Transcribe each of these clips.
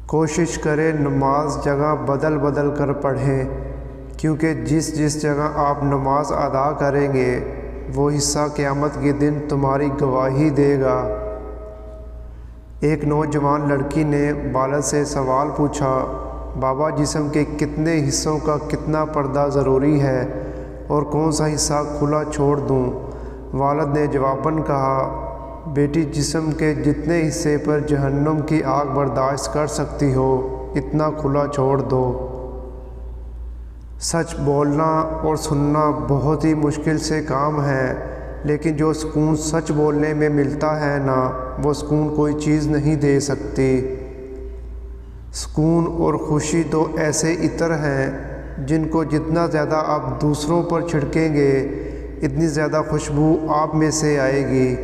کوشش کریں نماز جگہ بدل بدل کر پڑھیں، کیونکہ جس جگہ آپ نماز ادا کریں گے وہ حصہ قیامت کے دن تمہاری گواہی دے گا۔ ایک نوجوان لڑکی نے والد سے سوال پوچھا، بابا جسم کے کتنے حصوں کا کتنا پردہ ضروری ہے اور کون سا حصہ کھلا چھوڑ دوں؟ والد نے جواباً کہا، بیٹی جسم کے جتنے حصے پر جہنم کی آگ برداشت کر سکتی ہو اتنا کھلا چھوڑ دو۔ سچ بولنا اور سننا بہت ہی مشکل سے کام ہے، لیکن جو سکون سچ بولنے میں ملتا ہے نا، وہ سکون کوئی چیز نہیں دے سکتی۔ سکون اور خوشی تو ایسے عطر ہیں جن کو جتنا زیادہ آپ دوسروں پر چھڑکیں گے اتنی زیادہ خوشبو آپ میں سے آئے گی۔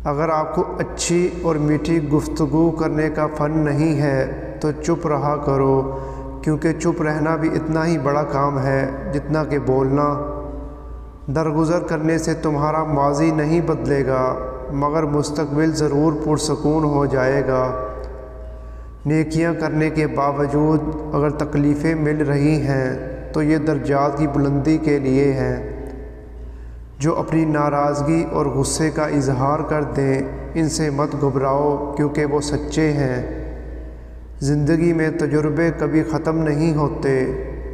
اگر آپ کو اچھی اور میٹھی گفتگو کرنے کا فن نہیں ہے تو چپ رہا کرو، کیونکہ چپ رہنا بھی اتنا ہی بڑا کام ہے جتنا کہ بولنا۔ درگزر کرنے سے تمہارا ماضی نہیں بدلے گا، مگر مستقبل ضرور پرسکون ہو جائے گا۔ نیکیاں کرنے کے باوجود اگر تکلیفیں مل رہی ہیں تو یہ درجات کی بلندی کے لیے ہیں۔ جو اپنی ناراضگی اور غصے کا اظہار کر دیں ان سے مت گھبراؤ، کیونکہ وہ سچے ہیں۔ زندگی میں تجربے کبھی ختم نہیں ہوتے،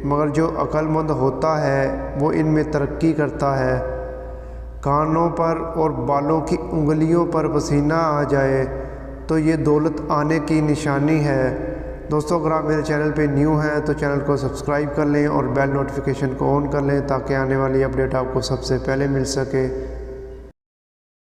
مگر جو عقل مند ہوتا ہے وہ ان میں ترقی کرتا ہے۔ کانوں پر اور بالوں کی انگلیوں پر پسینہ آ جائے تو یہ دولت آنے کی نشانی ہے۔ دوستو، اگر آپ میرے چینل پہ نیو ہیں تو چینل کو سبسکرائب کر لیں اور بیل نوٹیفیکیشن کو آن کر لیں تاکہ آنے والی اپڈیٹ آپ کو سب سے پہلے مل سکے۔